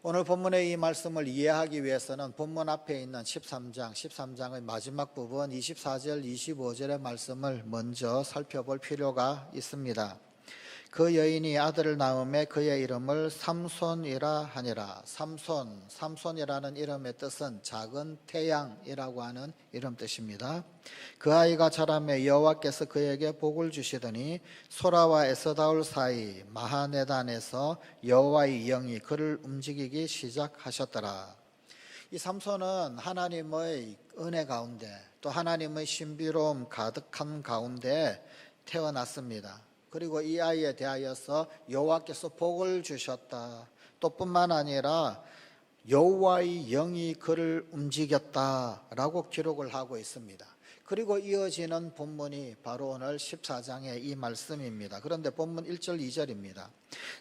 오늘 본문의 이 말씀을 이해하기 위해서는 본문 앞에 있는 13장의 마지막 부분 24절, 25절의 말씀을 먼저 살펴볼 필요가 있습니다. 그 여인이 아들을 낳음에 그의 이름을 삼손이라 하니라. 삼손이라는 이름의 뜻은 작은 태양이라고 하는 이름 뜻입니다. 그 아이가 자라매 여호와께서 그에게 복을 주시더니 소라와 에스다올 사이 마하네단에서 여호와의 영이 그를 움직이기 시작하셨더라. 이 삼손은 하나님의 은혜 가운데 또 하나님의 신비로움 가득한 가운데 태어났습니다. 그리고 이 아이에 대하여서 여호와께서 복을 주셨다. 또 뿐만 아니라 여호와의 영이 그를 움직였다라고 기록을 하고 있습니다. 그리고 이어지는 본문이 바로 오늘 14장의 이 말씀입니다. 그런데 본문 1절 2절입니다.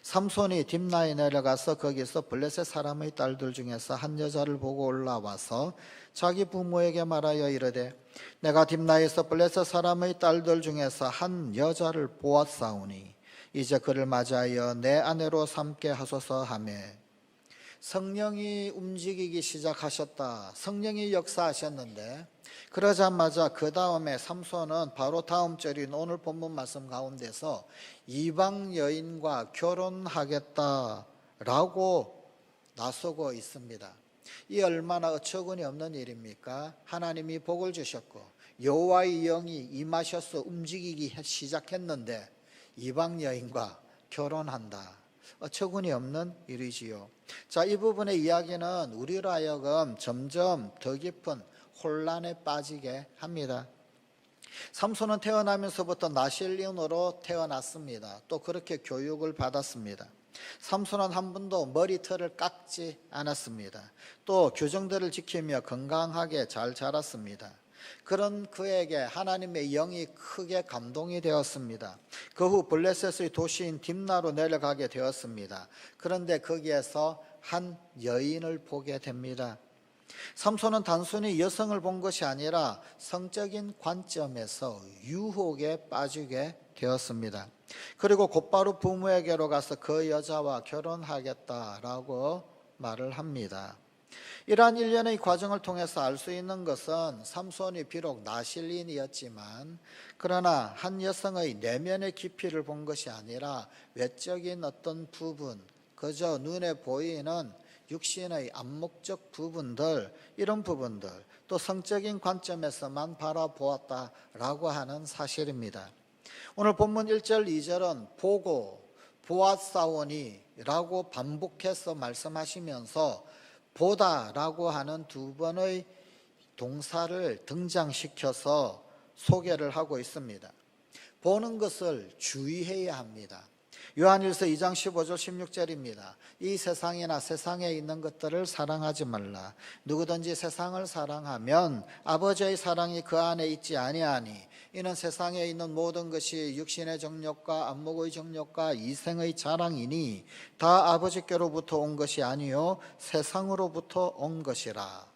삼손이 딥나에 내려가서 거기서 블레셋 사람의 딸들 중에서 한 여자를 보고 올라와서 자기 부모에게 말하여 이르되 내가 딥나에서 블레셋 사람의 딸들 중에서 한 여자를 보았사오니 이제 그를 맞이하여 내 아내로 삼게 하소서 하며, 성령이 움직이기 시작하셨다. 성령이 역사하셨는데 그러자마자 그 다음에 삼손은 바로 다음 절인 오늘 본문 말씀 가운데서 이방 여인과 결혼하겠다라고 나서고 있습니다. 이 얼마나 어처구니 없는 일입니까? 하나님이 복을 주셨고 여호와의 영이 임하셔서 움직이기 시작했는데 이방 여인과 결혼한다. 어처구니 없는 일이지요. 자, 이 부분의 이야기는 우리로 하여금 점점 더 깊은 혼란에 빠지게 합니다. 삼손은 태어나면서부터 나실인으로 태어났습니다. 또 그렇게 교육을 받았습니다. 삼손은 한 번도 머리털을 깎지 않았습니다. 또 규정들을 지키며 건강하게 잘 자랐습니다. 그런 그에게 하나님의 영이 크게 감동이 되었습니다. 그 후 블레셋의 도시인 딥나로 내려가게 되었습니다. 그런데 거기에서 한 여인을 보게 됩니다. 삼손은 단순히 여성을 본 것이 아니라 성적인 관점에서 유혹에 빠지게 되었습니다. 그리고 곧바로 부모에게로 가서 그 여자와 결혼하겠다라고 말을 합니다. 이러한 일련의 과정을 통해서 알 수 있는 것은 삼손이 비록 나실인이었지만 그러나 한 여성의 내면의 깊이를 본 것이 아니라 외적인 어떤 부분, 그저 눈에 보이는 육신의 암묵적 부분들, 이런 부분들, 또 성적인 관점에서만 바라보았다라고 하는 사실입니다. 오늘 본문 1절 2절은 보고 보았사오니 라고 반복해서 말씀하시면서 보다라고 하는 두 번의 동사를 등장시켜서 소개를 하고 있습니다. 보는 것을 주의해야 합니다. 요한일서 2장 15절 16절입니다. 이 세상이나 세상에 있는 것들을 사랑하지 말라. 누구든지 세상을 사랑하면 아버지의 사랑이 그 안에 있지 아니하니 이는 세상에 있는 모든 것이 육신의 정욕과 안목의 정욕과 이생의 자랑이니 다 아버지께로부터 온 것이 아니요 세상으로부터 온 것이라.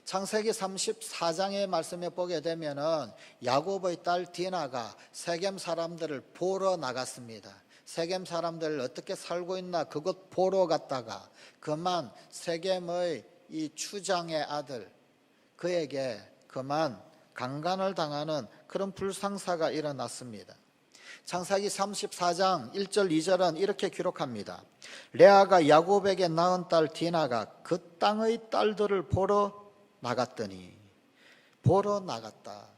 창세기 34장의 말씀에 보게 되면은 야곱의 딸 디나가 세겜 사람들을 보러 나갔습니다. 세겜 사람들 어떻게 살고 있나 그것 보러 갔다가 그만 세겜의 이 추장의 아들 그에게 그만 강간을 당하는 그런 불상사가 일어났습니다. 창세기 34장 1절 2절은 이렇게 기록합니다. 레아가 야곱에게 낳은 딸 디나가 그 땅의 딸들을 보러 나갔다.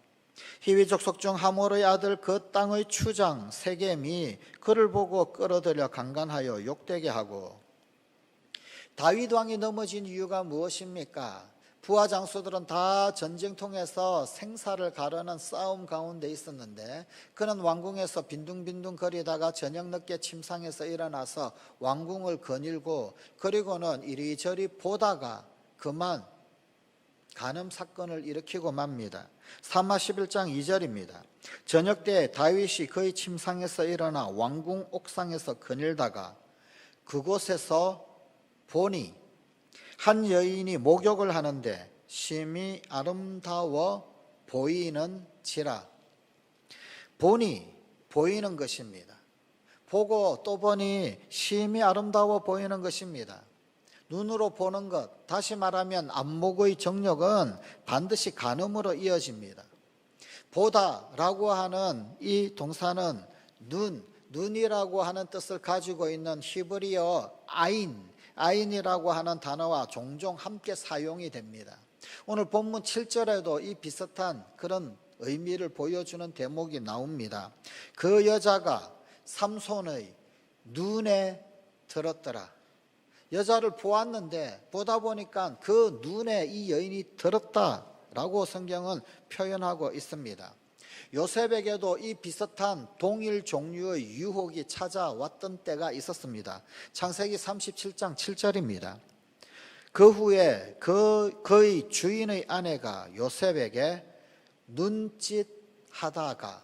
히위 족속 중 하몰의 아들 그 땅의 추장 세겜이 그를 보고 끌어들여 강간하여 욕되게 하고. 다윗 왕이 넘어진 이유가 무엇입니까? 부하 장수들은 다 전쟁통에서 생사를 가르는 싸움 가운데 있었는데 그는 왕궁에서 빈둥빈둥 거리다가 저녁 늦게 침상에서 일어나서 왕궁을 거닐고 그리고는 이리저리 보다가 그만 간음 사건을 일으키고 맙니다. 사마 11장 2절입니다. 저녁 때 다윗이 그의 침상에서 일어나 왕궁 옥상에서 거닐다가 그곳에서 보니 한 여인이 목욕을 하는데 심히 아름다워 보이는지라. 보니 보이는 것입니다. 보고 또 보니 심히 아름다워 보이는 것입니다. 눈으로 보는 것, 다시 말하면 안목의 정력은 반드시 간음으로 이어집니다. 보다라고 하는 이 동사는 눈이라고 하는 뜻을 가지고 있는 히브리어 아인이라고 하는 단어와 종종 함께 사용이 됩니다. 오늘 본문 7절에도 이 비슷한 그런 의미를 보여주는 대목이 나옵니다. 그 여자가 삼손의 눈에 들었더라. 여자를 보았는데 보다 보니까 그 눈에 이 여인이 들었다라고 성경은 표현하고 있습니다. 요셉에게도 이 비슷한 동일 종류의 유혹이 찾아왔던 때가 있었습니다. 창세기 37장 7절입니다. 그 후에 그의 주인의 아내가 요셉에게 눈짓하다가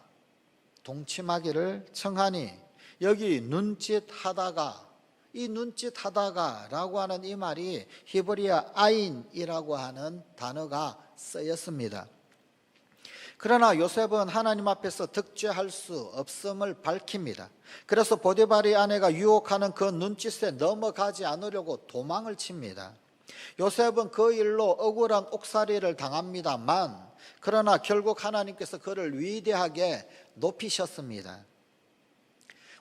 동침하기를 청하니, 여기 눈짓하다가, 이 눈짓하다가라고 하는 이 말이 히브리어 아인이라고 하는 단어가 쓰였습니다. 그러나 요셉은 하나님 앞에서 득죄할 수 없음을 밝힙니다. 그래서 보디발의 아내가 유혹하는 그 눈짓에 넘어가지 않으려고 도망을 칩니다. 요셉은 그 일로 억울한 옥살이를 당합니다만, 그러나 결국 하나님께서 그를 위대하게 높이셨습니다.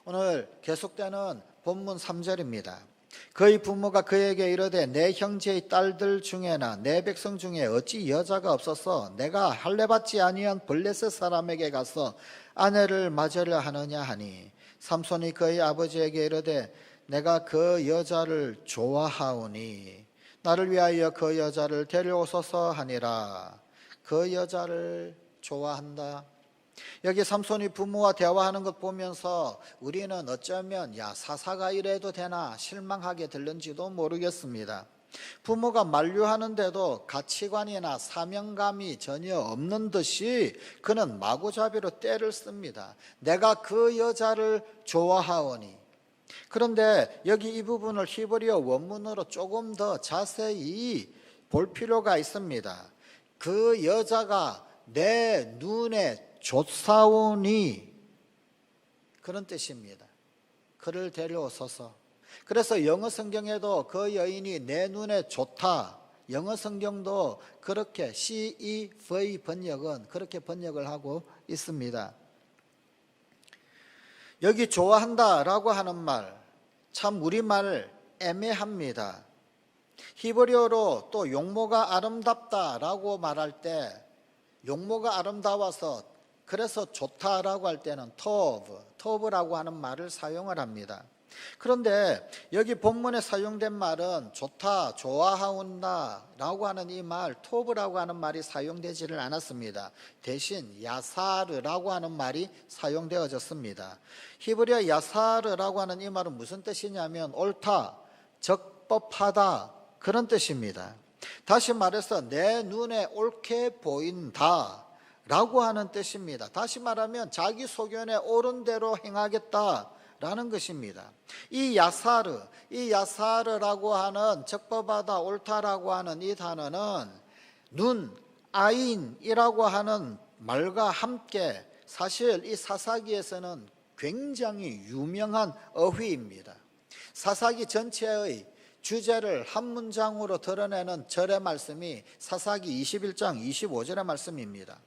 오늘 계속되는 본문 3절입니다. 그의 부모가 그에게 이르되 내 형제의 딸들 중에나 내 백성 중에 어찌 여자가 없어서 내가 할례받지 아니한 블레셋 사람에게 가서 아내를 맞으려 하느냐 하니, 삼손이 그의 아버지에게 이르되 내가 그 여자를 좋아하오니 나를 위하여 그 여자를 데려오소서 하니라. 그 여자를 좋아한다. 여기 삼손이 부모와 대화하는 것 보면서 우리는 어쩌면 사사가 이래도 되나 실망하게 들는지도 모르겠습니다. 부모가 만류하는데도 가치관이나 사명감이 전혀 없는 듯이 그는 마구잡이로 때를 씁니다. 내가 그 여자를 좋아하오니. 그런데 여기 이 부분을 히브리어 원문으로 조금 더 자세히 볼 필요가 있습니다. 그 여자가 내 눈에 좋사오니, 그런 뜻입니다. 그를 데려오소서. 그래서 영어 성경에도 그 여인이 내 눈에 좋다, 영어 성경도 그렇게 CEV 번역은 그렇게 번역을 하고 있습니다. 여기 좋아한다라고 하는 말, 참 우리말 애매합니다. 히브리어로 또 용모가 아름답다라고 말할 때, 용모가 아름다워서 그래서 좋다라고 할 때는 토브라고 하는 말을 사용을 합니다. 그런데 여기 본문에 사용된 말은 좋다, 좋아하온다라고 하는 이 말, 토브라고 하는 말이 사용되지를 않았습니다. 대신 야사르라고 하는 말이 사용되어졌습니다. 히브리어 야사르라고 하는 이 말은 무슨 뜻이냐면 옳다, 적법하다, 그런 뜻입니다. 다시 말해서 내 눈에 옳게 보인다 라고 하는 뜻입니다. 다시 말하면 자기 소견에 옳은 대로 행하겠다라는 것입니다. 이 야사르라고 하는 적법하다, 옳다라고 하는 이 단어는 눈, 아인이라고 하는 말과 함께 사실 이 사사기에서는 굉장히 유명한 어휘입니다. 사사기 전체의 주제를 한 문장으로 드러내는 절의 말씀이 사사기 21장 25절의 말씀입니다.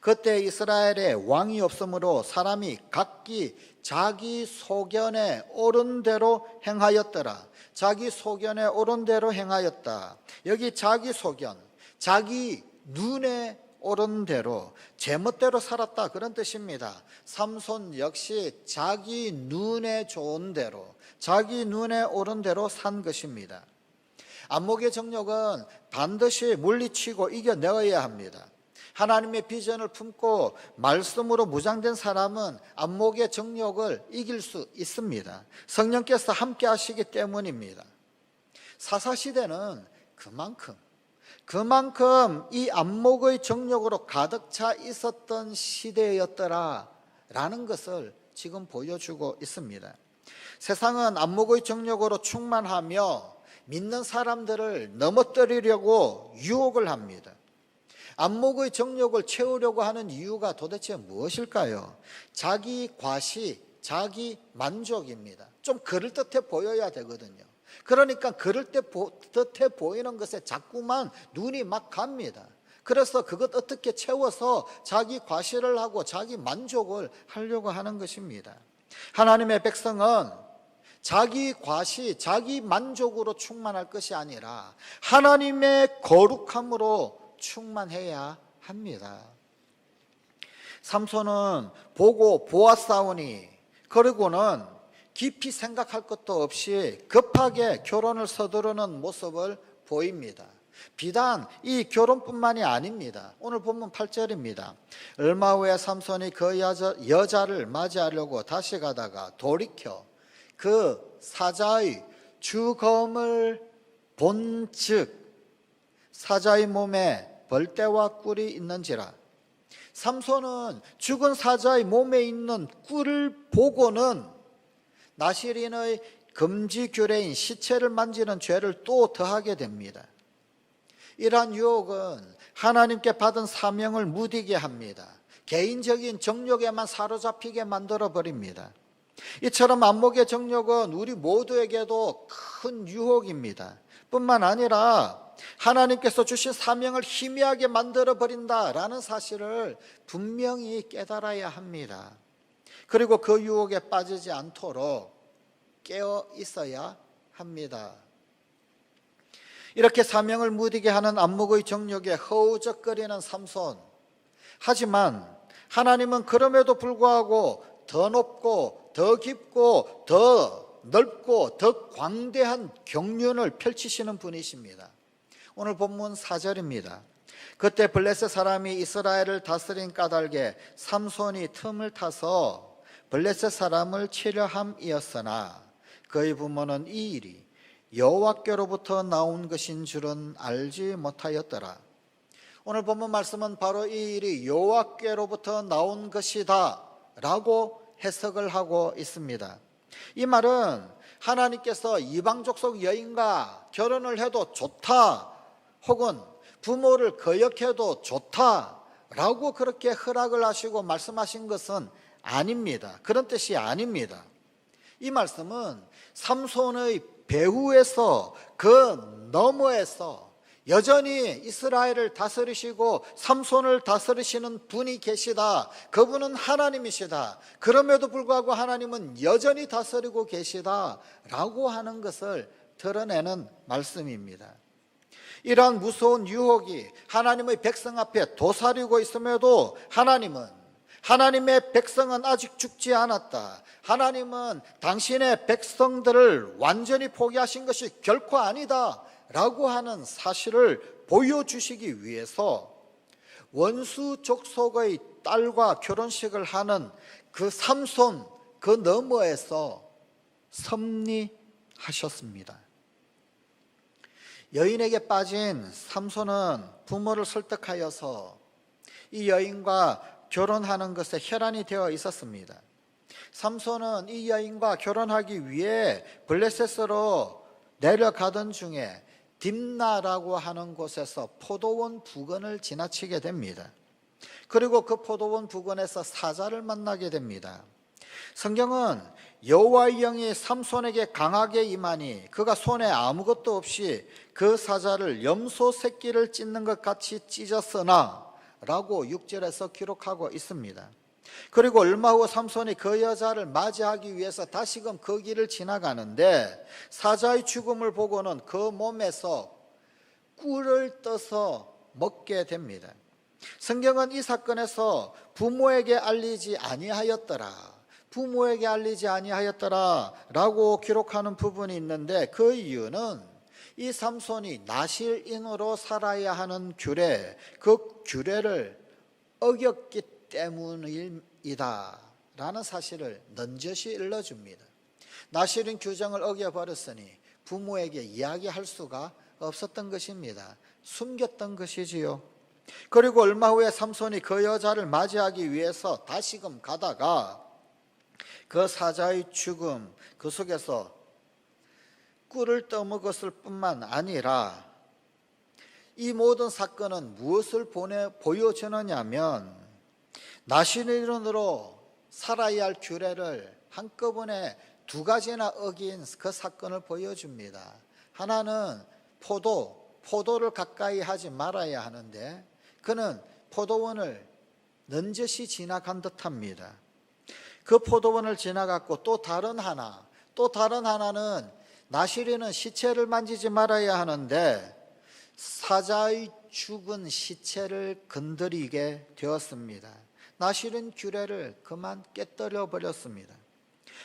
그때 이스라엘에 왕이 없으므로 사람이 각기 자기 소견에 옳은 대로 행하였더라. 자기 소견에 옳은 대로 행하였다. 여기 자기 소견, 자기 눈에 옳은 대로, 제멋대로 살았다, 그런 뜻입니다. 삼손 역시 자기 눈에 좋은 대로, 자기 눈에 옳은 대로 산 것입니다. 안목의 정욕은 반드시 물리치고 이겨내어야 합니다. 하나님의 비전을 품고 말씀으로 무장된 사람은 안목의 정욕을 이길 수 있습니다. 성령께서 함께 하시기 때문입니다. 사사시대는 그만큼 이 안목의 정욕으로 가득 차 있었던 시대였더라라는 것을 지금 보여주고 있습니다. 세상은 안목의 정욕으로 충만하며 믿는 사람들을 넘어뜨리려고 유혹을 합니다. 안목의 정욕을 채우려고 하는 이유가 도대체 무엇일까요? 자기 과시, 자기 만족입니다. 좀 그럴듯해 보여야 되거든요. 그러니까 그럴 때 듯해 보이는 것에 자꾸만 눈이 막 갑니다. 그래서 그것 어떻게 채워서 자기 과시를 하고 자기 만족을 하려고 하는 것입니다. 하나님의 백성은 자기 과시, 자기 만족으로 충만할 것이 아니라 하나님의 거룩함으로 충만해야 합니다. 삼손은 보고 보았사오니, 그리고는 깊이 생각할 것도 없이 급하게 결혼을 서두르는 모습을 보입니다. 비단 이 결혼뿐만이 아닙니다. 오늘 본문 8절입니다. 얼마 후에 삼손이 그 여자를 맞이하려고 다시 가다가 돌이켜 그 사자의 주검을 본즉 사자의 몸에 벌떼와 꿀이 있는지라. 삼손은 죽은 사자의 몸에 있는 꿀을 보고는 나실인의 금지 규례인 시체를 만지는 죄를 또 더하게 됩니다. 이러한 유혹은 하나님께 받은 사명을 무디게 합니다. 개인적인 정욕에만 사로잡히게 만들어 버립니다. 이처럼 안목의 정욕은 우리 모두에게도 큰 유혹입니다. 뿐만 아니라 하나님께서 주신 사명을 희미하게 만들어 버린다라는 사실을 분명히 깨달아야 합니다. 그리고 그 유혹에 빠지지 않도록 깨어 있어야 합니다. 이렇게 사명을 무디게 하는 안목의 정욕에 허우적거리는 삼손. 하지만 하나님은 그럼에도 불구하고 더 높고 더 깊고 더 넓고 더 광대한 경륜을 펼치시는 분이십니다. 오늘 본문 4절입니다. 그때 블레셋 사람이 이스라엘을 다스린 까닭에 삼손이 틈을 타서 블레셋 사람을 치려 함이었으나 그의 부모는 이 일이 여호와께로부터 나온 것인 줄은 알지 못하였더라. 오늘 본문 말씀은 바로 이 일이 여호와께로부터 나온 것이다 라고 해석을 하고 있습니다. 이 말은 하나님께서 이방 족속 여인과 결혼을 해도 좋다, 혹은 부모를 거역해도 좋다 라고 그렇게 허락을 하시고 말씀하신 것은 아닙니다. 그런 뜻이 아닙니다. 이 말씀은 삼손의 배후에서, 그 너머에서 여전히 이스라엘을 다스리시고 삼손을 다스리시는 분이 계시다. 그분은 하나님이시다. 그럼에도 불구하고 하나님은 여전히 다스리고 계시다 라고 하는 것을 드러내는 말씀입니다. 이러한 무서운 유혹이 하나님의 백성 앞에 도사리고 있음에도 하나님의 백성은 아직 죽지 않았다. 하나님은 당신의 백성들을 완전히 포기하신 것이 결코 아니다 라고 하는 사실을 보여주시기 위해서 원수 족속의 딸과 결혼식을 하는 그 삼손, 그 너머에서 섭리하셨습니다. 여인에게 빠진 삼손은 부모를 설득하여서 이 여인과 결혼하는 것에 혈안이 되어 있었습니다. 삼손은 이 여인과 결혼하기 위해 블레셋으로 내려가던 중에 딥나라고 하는 곳에서 포도원 부근을 지나치게 됩니다. 그리고 그 포도원 부근에서 사자를 만나게 됩니다. 성경은 여호와의 영이 삼손에게 강하게 임하니 그가 손에 아무것도 없이 그 사자를 염소 새끼를 찢는 것 같이 찢었으나 라고 6절에서 기록하고 있습니다. 그리고 얼마 후 삼손이 그 여자를 맞이하기 위해서 다시금 그 길을 지나가는데 사자의 죽음을 보고는 그 몸에서 꿀을 떠서 먹게 됩니다. 성경은 이 사건에서 부모에게 알리지 아니하였더라 라고 기록하는 부분이 있는데, 그 이유는 이 삼손이 나실인으로 살아야 하는 규례, 그 규례를 어겼기 때문이다 라는 사실을 넌저시 일러줍니다. 나실인 규정을 어겨버렸으니 부모에게 이야기할 수가 없었던 것입니다. 숨겼던 것이지요. 그리고 얼마 후에 삼손이 그 여자를 맞이하기 위해서 다시금 가다가 그 사자의 죽음, 그 속에서 꿀을 떠먹었을 뿐만 아니라 이 모든 사건은 무엇을 보여주느냐면 나실인으로 살아야 할 규례를 한꺼번에 두 가지나 어긴 그 사건을 보여줍니다. 하나는 포도를 가까이 하지 말아야 하는데 그는 포도원을 넌저시 지나간 듯합니다. 그 포도원을 지나갔고 또 다른 하나는 나시린은 시체를 만지지 말아야 하는데 사자의 죽은 시체를 건드리게 되었습니다. 나시린 규례를 그만 깨뜨려 버렸습니다.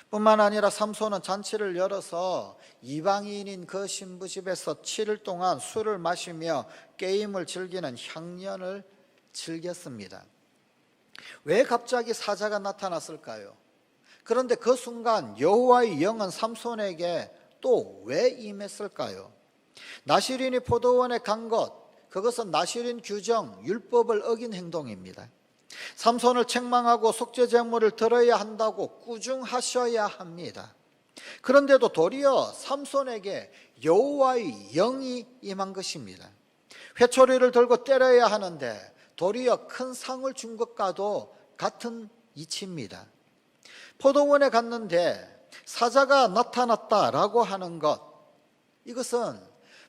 뿐만 아니라 삼손은 잔치를 열어서 이방인인 그 신부 집에서 7일 동안 술을 마시며 게임을 즐기는 향년을 즐겼습니다. 왜 갑자기 사자가 나타났을까요? 그런데 그 순간 여호와의 영은 삼손에게 또 왜 임했을까요? 나시린이 포도원에 간 그것은 나시린 규정, 율법을 어긴 행동입니다. 삼손을 책망하고 속죄 제물을 드려야 한다고 꾸중하셔야 합니다. 그런데도 도리어 삼손에게 여호와의 영이 임한 것입니다. 회초리를 들고 때려야 하는데 도리어 큰 상을 준 것과도 같은 이치입니다. 포도원에 갔는데 사자가 나타났다라고 하는 것, 이것은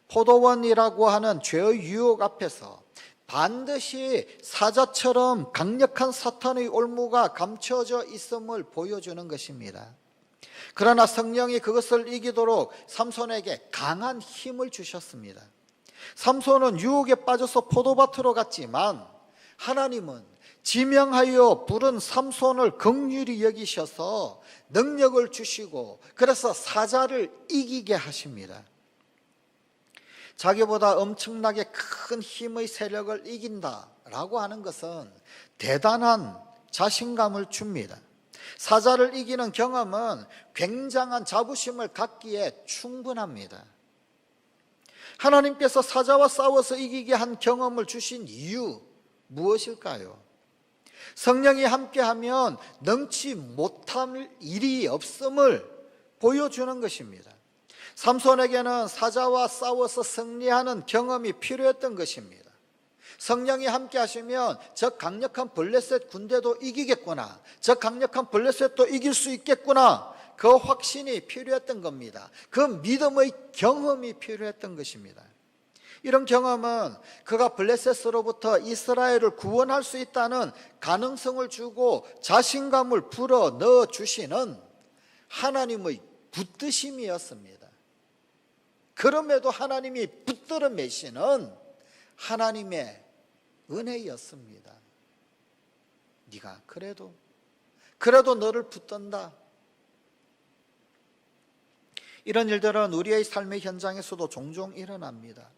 포도원이라고 하는 죄의 유혹 앞에서 반드시 사자처럼 강력한 사탄의 올무가 감춰져 있음을 보여주는 것입니다. 그러나 성령이 그것을 이기도록 삼손에게 강한 힘을 주셨습니다. 삼손은 유혹에 빠져서 포도밭으로 갔지만 하나님은 지명하여 부른 삼손을 긍휼히 여기셔서 능력을 주시고 그래서 사자를 이기게 하십니다. 자기보다 엄청나게 큰 힘의 세력을 이긴다라고 하는 것은 대단한 자신감을 줍니다. 사자를 이기는 경험은 굉장한 자부심을 갖기에 충분합니다. 하나님께서 사자와 싸워서 이기게 한 경험을 주신 이유 무엇일까요? 성령이 함께하면 능치 못할 일이 없음을 보여주는 것입니다. 삼손에게는 사자와 싸워서 승리하는 경험이 필요했던 것입니다. 성령이 함께 하시면 저 강력한 블레셋 군대도 이기겠구나, 저 강력한 블레셋도 이길 수 있겠구나, 그 확신이 필요했던 겁니다. 그 믿음의 경험이 필요했던 것입니다. 이런 경험은 그가 블레셋으로부터 이스라엘을 구원할 수 있다는 가능성을 주고 자신감을 불어 넣어 주시는 하나님의 붙드심이었습니다. 그럼에도 하나님이 붙들어 매시는 하나님의 은혜였습니다. 네가 그래도 너를 붙든다. 이런 일들은 우리의 삶의 현장에서도 종종 일어납니다.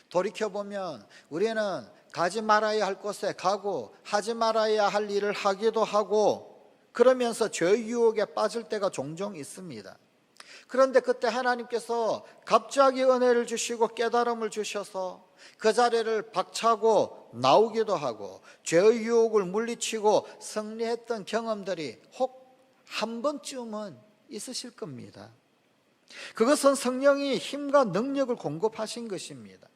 돌이켜보면 우리는 가지 말아야 할 곳에 가고 하지 말아야 할 일을 하기도 하고 그러면서 죄의 유혹에 빠질 때가 종종 있습니다. 그런데 그때 하나님께서 갑자기 은혜를 주시고 깨달음을 주셔서 그 자리를 박차고 나오기도 하고 죄의 유혹을 물리치고 승리했던 경험들이 혹 한 번쯤은 있으실 겁니다. 그것은 성령이 힘과 능력을 공급하신 것입니다.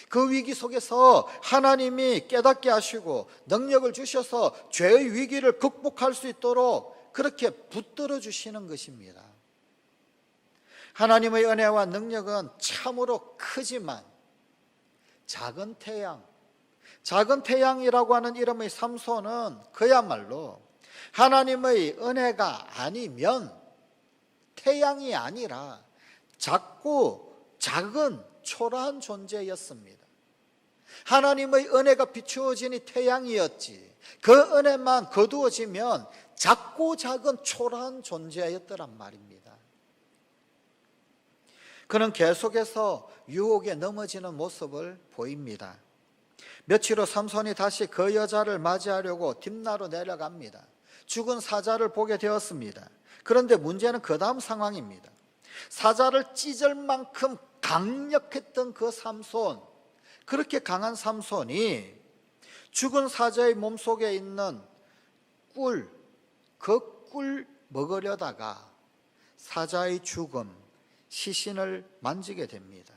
그 위기 속에서 하나님이 깨닫게 하시고 능력을 주셔서 죄의 위기를 극복할 수 있도록 그렇게 붙들어 주시는 것입니다. 하나님의 은혜와 능력은 참으로 크지만 작은 태양이라고 하는 이름의 삼손은 그야말로 하나님의 은혜가 아니면 태양이 아니라 작고 작은 초라한 존재였습니다. 하나님의 은혜가 비추어지니 태양이었지 그 은혜만 거두어지면 작고 작은 초라한 존재였더란 말입니다. 그는 계속해서 유혹에 넘어지는 모습을 보입니다. 며칠 후 삼손이 다시 그 여자를 맞이하려고 뒷나로 내려갑니다. 죽은 사자를 보게 되었습니다. 그런데 문제는 그 다음 상황입니다. 사자를 찢을 만큼 강력했던 그 삼손, 그렇게 강한 삼손이 죽은 사자의 몸속에 있는 그 꿀 먹으려다가 사자의 죽음, 시신을 만지게 됩니다.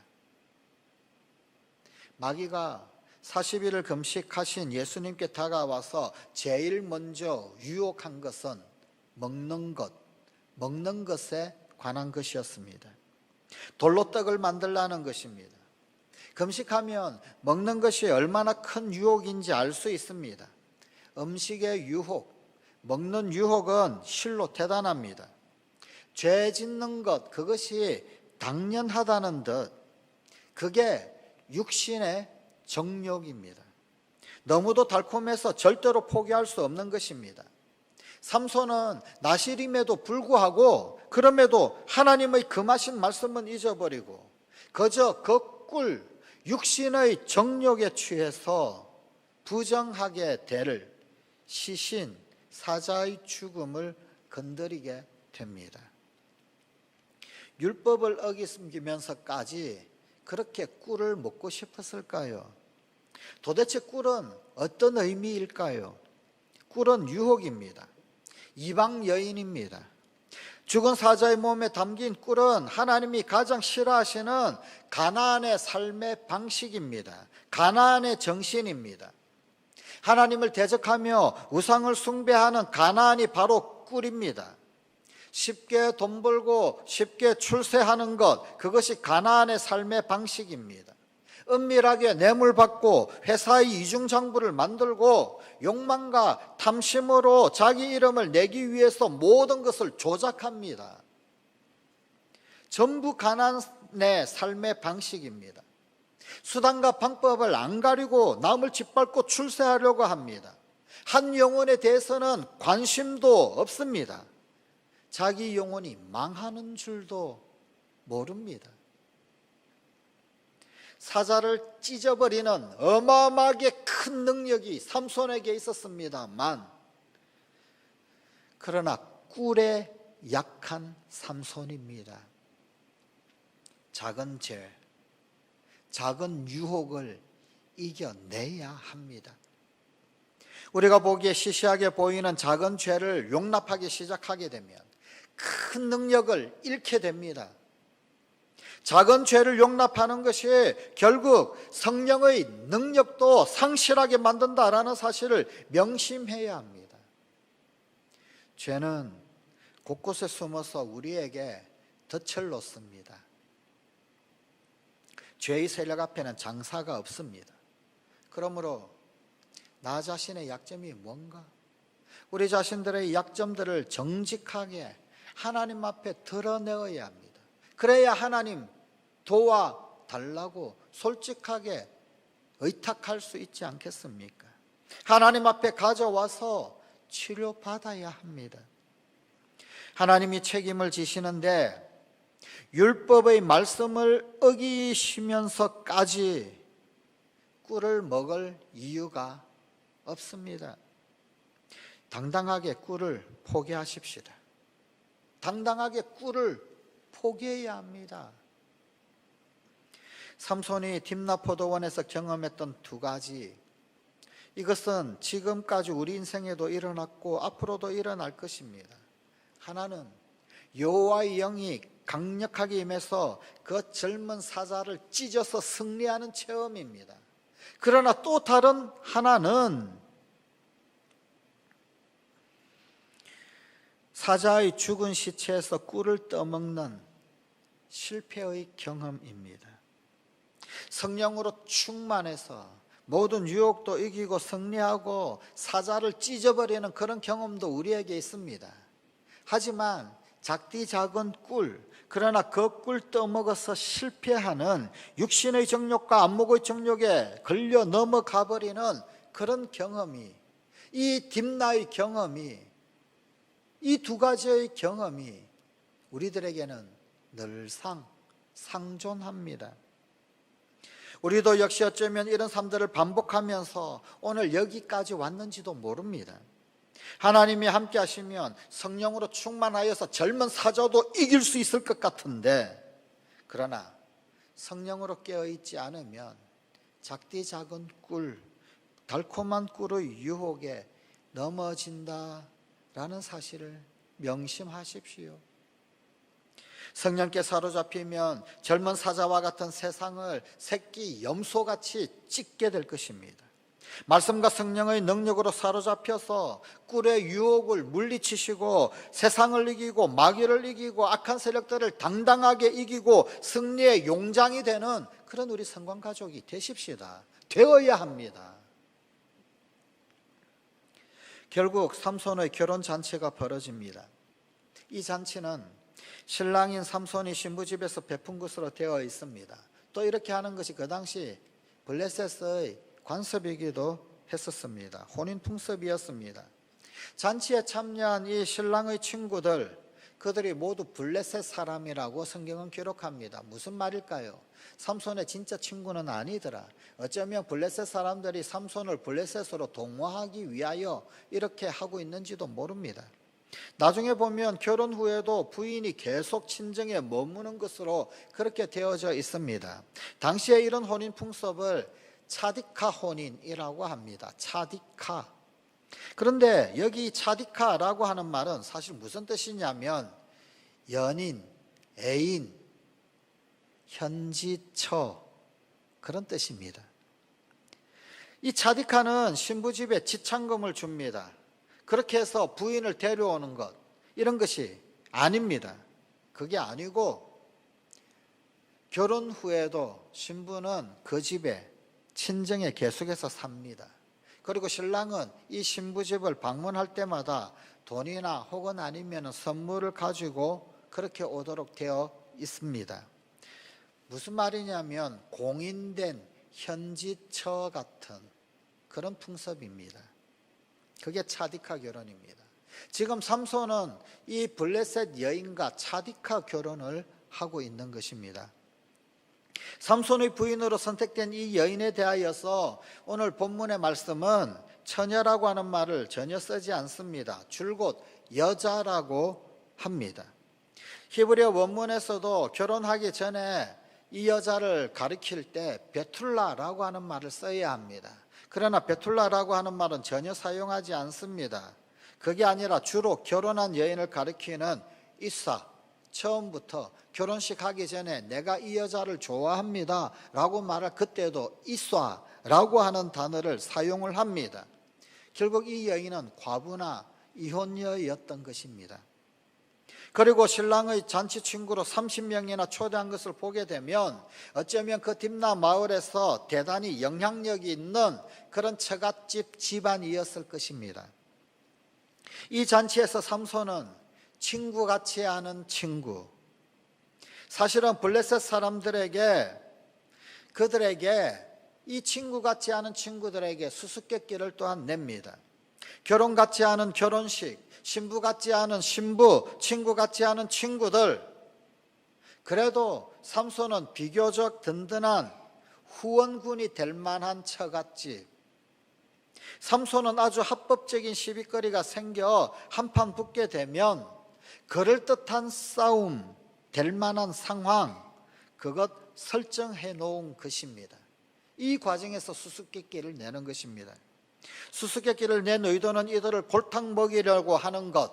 마귀가 40일을 금식하신 예수님께 다가와서 제일 먼저 유혹한 것은 먹는 것, 먹는 것에 관한 것이었습니다. 돌로 떡을 만들라는 것입니다. 금식하면 먹는 것이 얼마나 큰 유혹인지 알 수 있습니다. 음식의 유혹, 먹는 유혹은 실로 대단합니다. 죄 짓는 것, 그것이 당연하다는 듯 그게 육신의 정욕입니다. 너무도 달콤해서 절대로 포기할 수 없는 것입니다. 삼손은 나실임에도 불구하고 그럼에도 하나님의 금하신 말씀은 잊어버리고 그저 그 꿀, 육신의 정욕에 취해서 부정하게 될 시신, 사자의 죽음을 건드리게 됩니다. 율법을 어기면서까지 그렇게 꿀을 먹고 싶었을까요? 도대체 꿀은 어떤 의미일까요? 꿀은 유혹입니다. 이방 여인입니다. 죽은 사자의 몸에 담긴 꿀은 하나님이 가장 싫어하시는 가나안의 삶의 방식입니다. 가나안의 정신입니다. 하나님을 대적하며 우상을 숭배하는 가나안이 바로 꿀입니다. 쉽게 돈 벌고 쉽게 출세하는 것, 그것이 가나안의 삶의 방식입니다. 은밀하게 뇌물 받고 회사의 이중장부를 만들고 욕망과 탐심으로 자기 이름을 내기 위해서 모든 것을 조작합니다. 전부 가나안의 삶의 방식입니다. 수단과 방법을 안 가리고 남을 짓밟고 출세하려고 합니다. 한 영혼에 대해서는 관심도 없습니다. 자기 영혼이 망하는 줄도 모릅니다. 사자를 찢어버리는 어마어마하게 큰 능력이 삼손에게 있었습니다만, 그러나 꿀에 약한 삼손입니다. 작은 죄, 작은 유혹을 이겨내야 합니다. 우리가 보기에 시시하게 보이는 작은 죄를 용납하기 시작하게 되면 큰 능력을 잃게 됩니다. 작은 죄를 용납하는 것이 결국 성령의 능력도 상실하게 만든다라는 사실을 명심해야 합니다. 죄는 곳곳에 숨어서 우리에게 덫을 놓습니다. 죄의 세력 앞에는 장사가 없습니다. 그러므로 나 자신의 약점이 뭔가? 우리 자신들의 약점들을 정직하게 하나님 앞에 드러내어야 합니다. 그래야 하나님 도와달라고 솔직하게 의탁할 수 있지 않겠습니까? 하나님 앞에 가져와서 치료받아야 합니다. 하나님이 책임을 지시는데 율법의 말씀을 어기시면서까지 꿀을 먹을 이유가 없습니다. 당당하게 꿀을 포기하십시다. 당당하게 꿀을 포기해야 합니다. 삼손이 딥나 포도원에서 경험했던 두 가지, 이것은 지금까지 우리 인생에도 일어났고 앞으로도 일어날 것입니다. 하나는 여호와의 영이 강력하게 임해서 그 젊은 사자를 찢어서 승리하는 체험입니다. 그러나 또 다른 하나는 사자의 죽은 시체에서 꿀을 떠먹는 실패의 경험입니다. 성령으로 충만해서 모든 유혹도 이기고 승리하고 사자를 찢어버리는 그런 경험도 우리에게 있습니다. 하지만 작디 작은 꿀, 그러나 그 꿀 떠먹어서 실패하는 육신의 정욕과 안목의 정욕에 걸려 넘어가 버리는 그런 경험이, 이 딥나의 경험이, 이 두 가지의 경험이 우리들에게는 늘상 상존합니다. 우리도 역시 어쩌면 이런 삶들을 반복하면서 오늘 여기까지 왔는지도 모릅니다. 하나님이 함께 하시면 성령으로 충만하여서 젊은 사자도 이길 수 있을 것 같은데, 그러나 성령으로 깨어있지 않으면 작디 작은 꿀, 달콤한 꿀의 유혹에 넘어진다라는 사실을 명심하십시오. 성령께 사로잡히면 젊은 사자와 같은 세상을 새끼 염소같이 찢게 될 것입니다. 말씀과 성령의 능력으로 사로잡혀서 꿀의 유혹을 물리치시고 세상을 이기고 마귀를 이기고 악한 세력들을 당당하게 이기고 승리의 용장이 되는 그런 우리 성관 가족이 되십시다. 되어야 합니다. 결국 삼손의 결혼 잔치가 벌어집니다. 이 잔치는 신랑인 삼손이 신부 집에서 베푼 것으로 되어 있습니다. 또 이렇게 하는 것이 그 당시 블레셋의 관습이기도 했었습니다. 혼인 풍습이었습니다. 잔치에 참여한 이 신랑의 친구들, 그들이 모두 블레셋 사람이라고 성경은 기록합니다. 무슨 말일까요? 삼손의 진짜 친구는 아니더라. 어쩌면 블레셋 사람들이 삼손을 블레셋으로 동화하기 위하여 이렇게 하고 있는지도 모릅니다. 나중에 보면 결혼 후에도 부인이 계속 친정에 머무는 것으로 그렇게 되어져 있습니다. 당시에 이런 혼인 풍습을 차디카 혼인이라고 합니다. 차디카. 그런데 여기 차디카라고 하는 말은 사실 무슨 뜻이냐면 연인, 애인, 현지처 그런 뜻입니다. 이 차디카는 신부 집에 지참금을 줍니다. 그렇게 해서 부인을 데려오는 것, 이런 것이 아닙니다. 그게 아니고 결혼 후에도 신부는 그 집에 친정에 계속해서 삽니다. 그리고 신랑은 이 신부 집을 방문할 때마다 돈이나 혹은 아니면 선물을 가지고 그렇게 오도록 되어 있습니다. 무슨 말이냐면 공인된 현지처 같은 그런 풍습입니다. 그게 차디카 결혼입니다. 지금 삼손은 이 블레셋 여인과 차디카 결혼을 하고 있는 것입니다. 삼손의 부인으로 선택된 이 여인에 대하여서 오늘 본문의 말씀은 처녀라고 하는 말을 전혀 쓰지 않습니다. 줄곧 여자라고 합니다. 히브리어 원문에서도 결혼하기 전에 이 여자를 가리킬 때 베툴라라고 하는 말을 써야 합니다. 그러나 베툴라라고 하는 말은 전혀 사용하지 않습니다. 그게 아니라 주로 결혼한 여인을 가리키는 이사, 처음부터 결혼식 하기 전에 내가 이 여자를 좋아합니다 라고 말할 그때도 이쏴라고 하는 단어를 사용을 합니다. 결국 이 여인은 과부나 이혼녀였던 것입니다. 그리고 신랑의 잔치 친구로 30명이나 초대한 것을 보게 되면 어쩌면 그 딥나 마을에서 대단히 영향력이 있는 그런 처갓집 집안이었을 것입니다. 이 잔치에서 삼손은 친구 같지 않은 친구, 사실은 블레셋 사람들에게 그들에게 이 친구 같지 않은 친구들에게 수수께끼를 또한 냅니다. 결혼 같지 않은 결혼식, 신부 같지 않은 신부, 친구 같지 않은 친구들. 그래도 삼손은 비교적 든든한 후원군이 될 만한 처갓집. 삼손은 아주 합법적인 시비거리가 생겨 한판 붙게 되면 그럴듯한 싸움 될 만한 상황, 그것 설정해 놓은 것입니다. 이 과정에서 수수께끼를 내는 것입니다. 수수께끼를 낸 의도는 이들을 골탕 먹이려고 하는 것,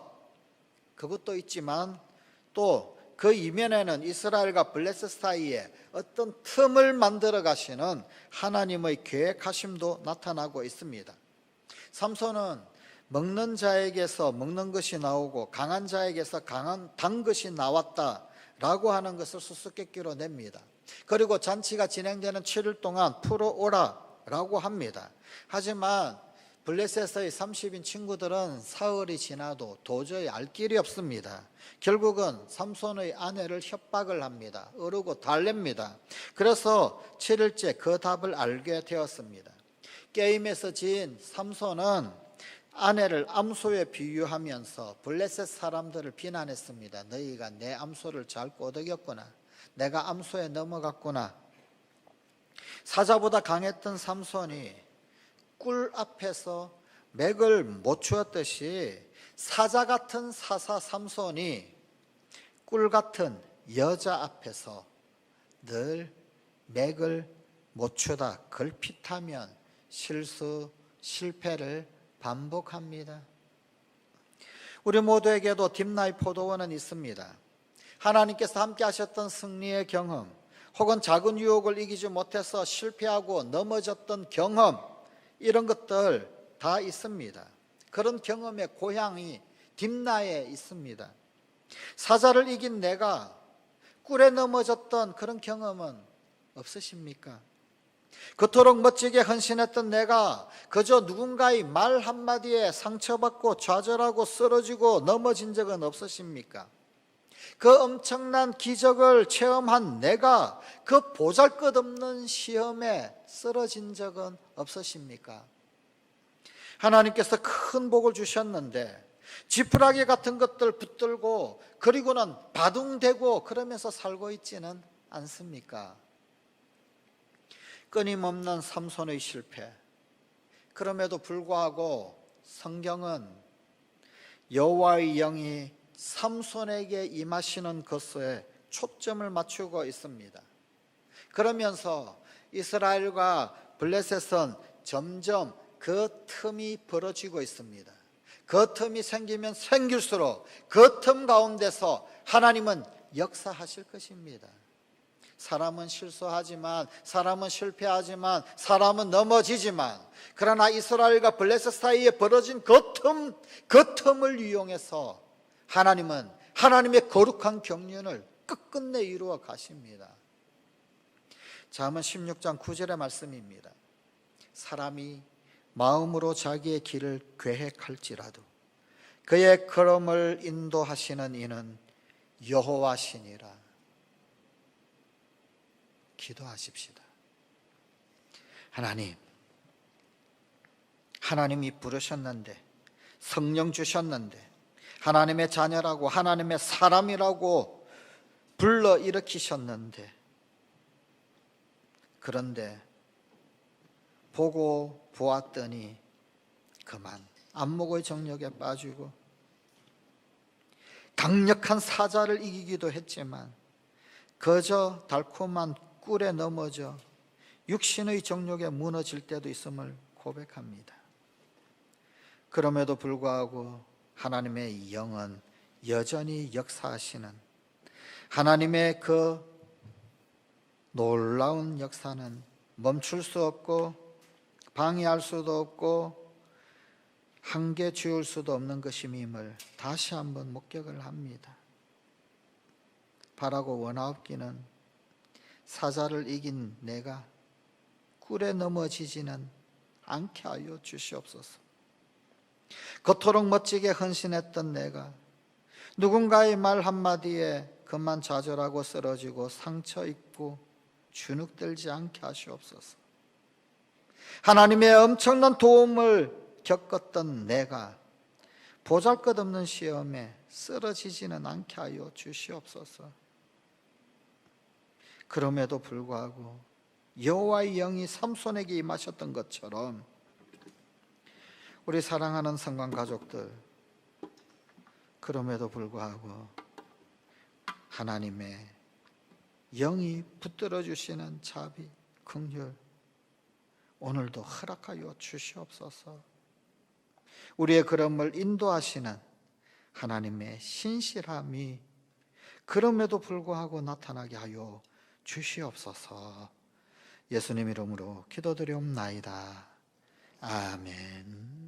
그것도 있지만 또 그 이면에는 이스라엘과 블레셋 사이에 어떤 틈을 만들어 가시는 하나님의 계획하심도 나타나고 있습니다. 삼손은 먹는 자에게서 먹는 것이 나오고 강한 자에게서 단 것이 나왔다라고 하는 것을 수수께끼로 냅니다. 그리고 잔치가 진행되는 7일 동안 풀어오라라고 합니다. 하지만 블레셋의 30인 친구들은 사흘이 지나도 도저히 알 길이 없습니다. 결국은 삼손의 아내를 협박을 합니다. 어르고 달랩니다. 그래서 7일째 그 답을 알게 되었습니다. 게임에서 진 삼손은 아내를 암소에 비유하면서 블레셋 사람들을 비난했습니다. 너희가 내 암소를 잘 꼬드겼구나. 내가 암소에 넘어갔구나. 사자보다 강했던 삼손이 꿀 앞에서 맥을 못 추었듯이 사자 같은 사사 삼손이 꿀 같은 여자 앞에서 늘 맥을 못 추다 걸핏하면 실패를 반복합니다. 우리 모두에게도 딥나이 포도원은 있습니다. 하나님께서 함께 하셨던 승리의 경험, 혹은 작은 유혹을 이기지 못해서 실패하고 넘어졌던 경험, 이런 것들 다 있습니다. 그런 경험의 고향이 딥나에 있습니다. 사자를 이긴 내가 꿀에 넘어졌던 그런 경험은 없으십니까? 그토록 멋지게 헌신했던 내가 그저 누군가의 말 한마디에 상처받고 좌절하고 쓰러지고 넘어진 적은 없으십니까? 그 엄청난 기적을 체험한 내가 그 보잘것없는 시험에 쓰러진 적은 없으십니까? 하나님께서 큰 복을 주셨는데 지푸라기 같은 것들 붙들고 그리고는 바둥대고 그러면서 살고 있지는 않습니까? 끊임없는 삼손의 실패. 그럼에도 불구하고 성경은 여호와의 영이 삼손에게 임하시는 것에 초점을 맞추고 있습니다. 그러면서 이스라엘과 블레셋은 점점 그 틈이 벌어지고 있습니다. 그 틈이 생기면 생길수록 그 틈 가운데서 하나님은 역사하실 것입니다. 사람은 실수하지만, 사람은 실패하지만, 사람은 넘어지지만, 그러나 이스라엘과 블레셋 사이에 벌어진 그 틈을 이용해서 하나님은 하나님의 거룩한 경륜을 끝끝내 이루어 가십니다. 잠언 16장 9절의 말씀입니다. 사람이 마음으로 자기의 길을 계획할지라도 그의 걸음을 인도하시는 이는 여호와시니라. 기도하십시다. 하나님이 부르셨는데, 성령 주셨는데, 하나님의 자녀라고, 하나님의 사람이라고 불러 일으키셨는데, 그런데 보고 보았더니 그만 안목의 정력에 빠지고 강력한 사자를 이기기도 했지만 그저 달콤한 꿀에 넘어져 육신의 정욕에 무너질 때도 있음을 고백합니다. 그럼에도 불구하고 하나님의 영은 여전히 역사하시는, 하나님의 그 놀라운 역사는 멈출 수 없고 방해할 수도 없고 한계 지울 수도 없는 것임을 다시 한번 목격을 합니다. 바라고 원하옵기는 사자를 이긴 내가 꿀에 넘어지지는 않게 하여 주시옵소서. 그토록 멋지게 헌신했던 내가 누군가의 말 한마디에 그만 좌절하고 쓰러지고 상처 입고 주눅들지 않게 하시옵소서. 하나님의 엄청난 도움을 겪었던 내가 보잘것없는 시험에 쓰러지지는 않게 하여 주시옵소서. 그럼에도 불구하고 여호와의 영이 삼손에게 임하셨던 것처럼 우리 사랑하는 성관 가족들, 그럼에도 불구하고 하나님의 영이 붙들어 주시는 자비, 긍휼 오늘도 허락하여 주시옵소서. 우리의 걸음을 인도하시는 하나님의 신실함이 그럼에도 불구하고 나타나게 하여 주시옵소서. 예수님 이름으로 기도드리옵나이다. 아멘.